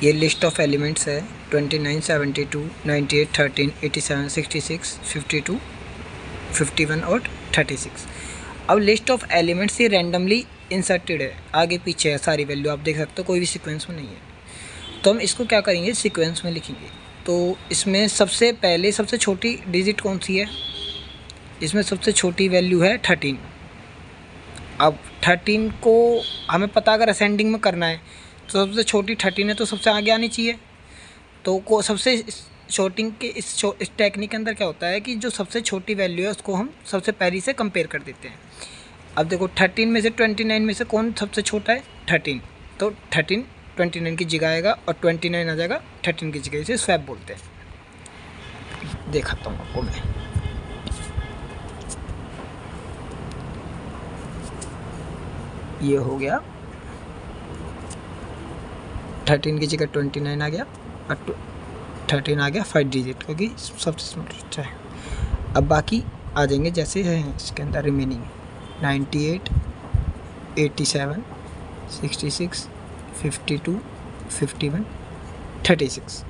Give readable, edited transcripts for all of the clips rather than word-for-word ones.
ये list of elements है 29, 72, 98, 13, 87, 66, 52, 51 और 36। अब लिस्ट ऑफ एलिमेंट्स ये रैंडमली इंसर्टेड है, आगे पीछे है सारी वैल्यू आप देख सकते हो, कोई भी सीक्वेंस में नहीं है। तो हम इसको क्या करेंगे, सीक्वेंस में लिखेंगे। तो इसमें सबसे पहले सबसे छोटी डिजिट कौन सी है, इसमें सबसे छोटी वैल्यू है 13। अब 13 को हमें पता अगर असेंडिंग में करना है तो सबसे छोटी 13 है तो सबसे आगे आनी चाहिए। तो को सबसे शॉर्टिंग के इस टेक्निक के अंदर क्या होता है कि जो सबसे छोटी वैल्यू है उसको हम सबसे पहली से कंपेयर कर देते हैं। अब देखो 13 में से 29 में से कौन सबसे छोटा है, 13। तो 13 29 की जगह आएगा और 29 आ जाएगा 13 की जगह, इसे स्वैप बोलते हैं। दिखाता हूँ आपको मैं। ये हो गया 13 की जगह 29 आ गया और 13 आ गया 5 डिजिट, क्योंकि सबसे स्मॉलेस्ट है। अब बाकी आ जाएंगे जैसे हैं इसके अंदर रिमेनिंग 98, 87, 66, 52, 51, 36।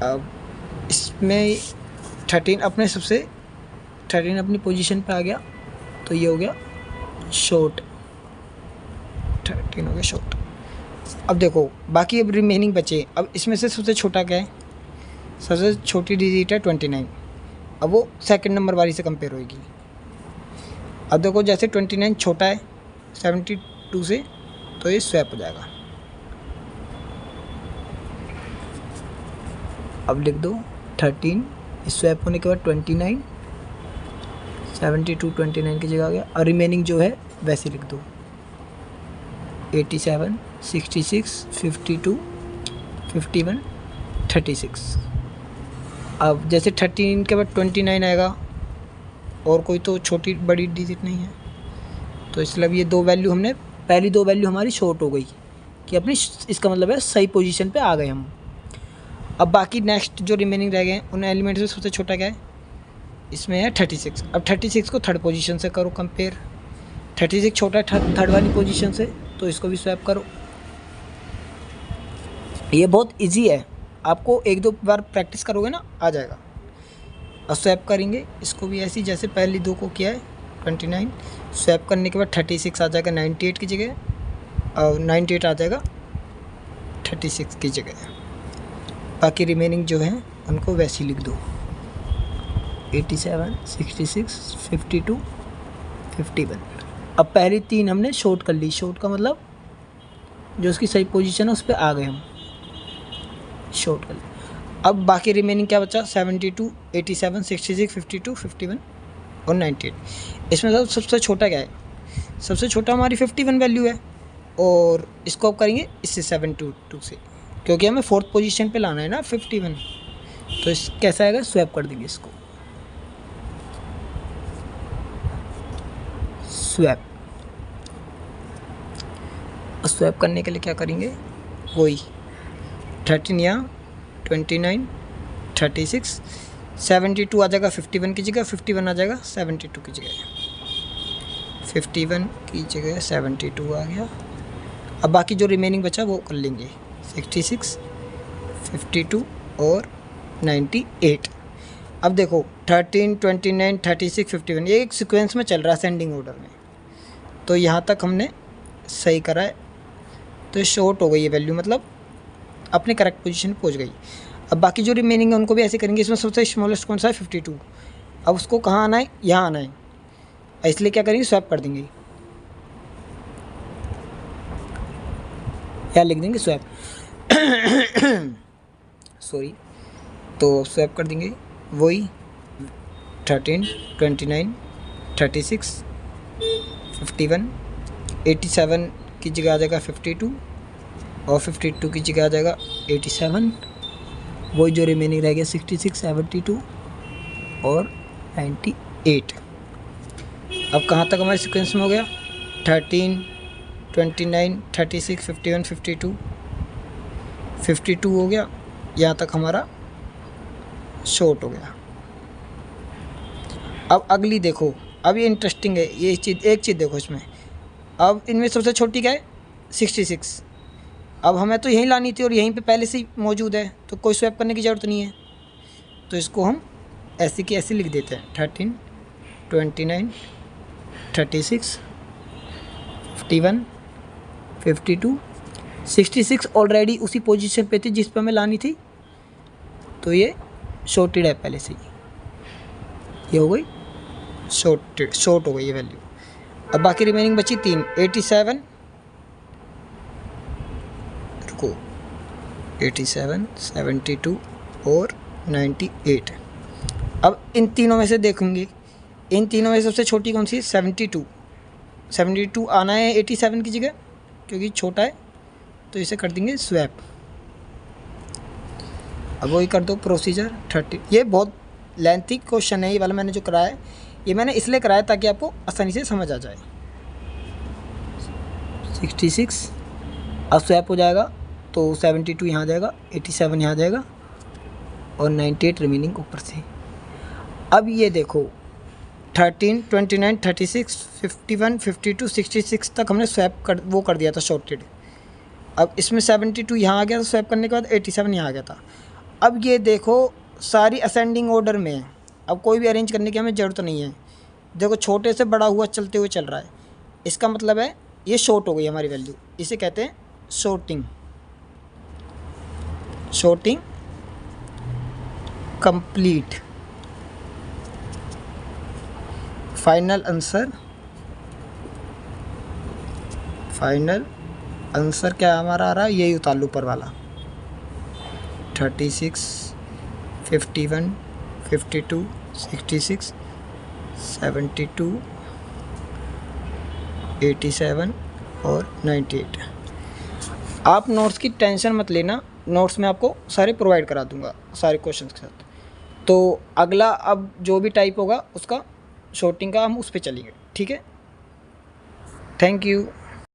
अब इसमें 13 अपनी पोजीशन पे आ गया, तो ये हो गया शॉर्ट, 13 हो गया शॉर्ट। अब देखो बाकी अब रिमेनिंग बचे। अब इसमें से सबसे छोटा क्या है, सबसे छोटी डिजिट है 29। अब वो सेकंड नंबर वाली से कंपेयर होगी। अब देखो जैसे 29 छोटा है 72 से, तो ये स्वैप हो जाएगा। अब लिख दो 13, स्वैप होने के बाद 29, 72 29 की जगह आ गया, और रिमेनिंग जो है वैसे लिख दो 87, 66, 52, 51, 36। अब जैसे 13 के बाद 29 आएगा और कोई तो छोटी बड़ी डिजिट नहीं है, तो इसलिए ये दो वैल्यू हमने, पहली दो वैल्यू हमारी शॉर्ट हो गई कि अपनी, इसका मतलब है सही पोजीशन पे आ गए हम। अब बाकी नेक्स्ट जो रिमेनिंग रह गए उन एलिमेंट से सबसे छोटा क्या है, इसमें है 36। अब 36 को थर्ड पोजीशन से करो कंपेयर, 36 छोटा है थर्ड वाली पोजीशन से, तो इसको भी स्वैप करो। ये बहुत इजी है, आपको एक दो बार प्रैक्टिस करोगे ना आ जाएगा। और स्वैप करेंगे इसको भी ऐसे ही जैसे पहली दो को किया है 29, स्वैप करने के बाद 36 आ जाएगा 98 की जगह, और 98 आ जाएगा 36 की जगह। बाकी रिमेनिंग जो है उनको वैसे ही लिख दो 87, 66, 52, 51। अब पहली तीन हमने शॉर्ट कर ली, शॉर्ट का मतलब जो उसकी सही पोजीशन है उस पर आ गए हम, शॉर्ट कर ली। अब बाकी रिमेनिंग क्या बचा, 72, 87, 66, 52, 51 और 98। इसमें सबसे छोटा क्या है, सबसे छोटा हमारी 51 वैल्यू है, और इसको अब करेंगे इससे 72 से, क्योंकि हमें फोर्थ पोजीशन पे लाना है ना 51। तो इस कैसा आएगा, स्वैप कर देंगे इसको, स्वैप। स्वैप करने के लिए क्या करेंगे, वही 13 या 29, 36, 72 आ जाएगा 51 की जगह, 51 आ जाएगा 72 की जगह, 51 की जगह 72 आ गया। अब बाकी जो रिमेनिंग बचा वो कर लेंगे 66, 52 और 98। अब देखो 13, 29, 36, 51 ये एक सीक्वेंस में चल रहा है असेंडिंग ऑर्डर में, तो यहाँ तक हमने सही करा है, तो शॉर्ट हो गई ये वैल्यू, मतलब अपने करेक्ट पोजीशन पहुँच गई। अब बाकी जो रिमेनिंग है उनको भी ऐसे करेंगे। इसमें सबसे स्मॉलेस्ट कौन सा है, 52। अब उसको कहाँ आना है, यहाँ आना है, इसलिए क्या करेंगे, स्वैप कर देंगे, या लिख देंगे स्वैप सॉरी। तो स्वैप कर देंगे वही 13, 29, 36, 51, 87 की जगह आ जाएगा 52, और 52 की जगह आ जाएगा 87। वही जो रिमेनिंग रह गया 66, 72 और 98। अब कहाँ तक हमारे सीक्वेंस में हो गया, 13, 29, 36, 51, 52, 52 हो गया, यहाँ तक हमारा शॉर्ट हो गया। अब अगली देखो, अब ये इंटरेस्टिंग है, ये चीज़ एक चीज़ देखो इसमें। अब इनमें सबसे छोटी क्या है, 66। अब हमें तो यहीं लानी थी और यहीं पे पहले से ही मौजूद है, तो कोई स्वैप करने की ज़रूरत नहीं है। तो इसको हम ऐसे की ऐसे लिख देते हैं 13, 29, 36, 51, 52, 66 ऑलरेडी उसी पोजीशन पे थी जिस पे हमें लानी थी, तो ये शॉर्टेड है पहले से ही, ये हो गई शॉर्ट हो गई ये वैल्यू। अब बाकी रिमेनिंग बची 3, 87, रुको 87, 72 और 98। अब इन तीनों में से देखूंगी, इन तीनों में सबसे छोटी कौन सी है? 72 आना है 87 की जगह, क्योंकि छोटा है, तो इसे कर देंगे स्वैप। अब वही कर दो प्रोसीजर 30। ये बहुत लेंथी क्वेश्चन है ये वाला मैंने जो कराया है, ये मैंने इसलिए कराया ताकि आपको आसानी से समझ आ जाए। 66 अब स्वैप हो जाएगा, तो 72 यहाँ जाएगा, 87 यहाँ जाएगा और 98 रिमेनिंग ऊपर से। अब ये देखो 13, 29, 36, 51, 52, 66 तक हमने स्वैप कर दिया था शॉर्टेड। अब इसमें 72 यहाँ आ गया था स्वैप करने के बाद, 87 यहाँ आ गया था। अब ये देखो सारी असेंडिंग ऑर्डर में है, अब कोई भी अरेंज करने की हमें ज़रूरत नहीं है। देखो छोटे से बड़ा हुआ चलते हुए चल रहा है, इसका मतलब है ये शॉर्ट हो गई हमारी वैल्यू, इसे कहते हैं शॉर्टिंग कंप्लीट। फाइनल आंसर क्या हमारा आ रहा है, यही उतार लो ऊपर वाला 36, 51, 52, 66, 72, 87 और 98। आप नोट्स की टेंशन मत लेना, नोट्स में आपको सारे प्रोवाइड करा दूंगा सारे क्वेश्चंस के साथ। तो अगला अब जो भी टाइप होगा उसका शॉर्टिंग का हम उस पर चलेंगे, ठीक है। Thank you.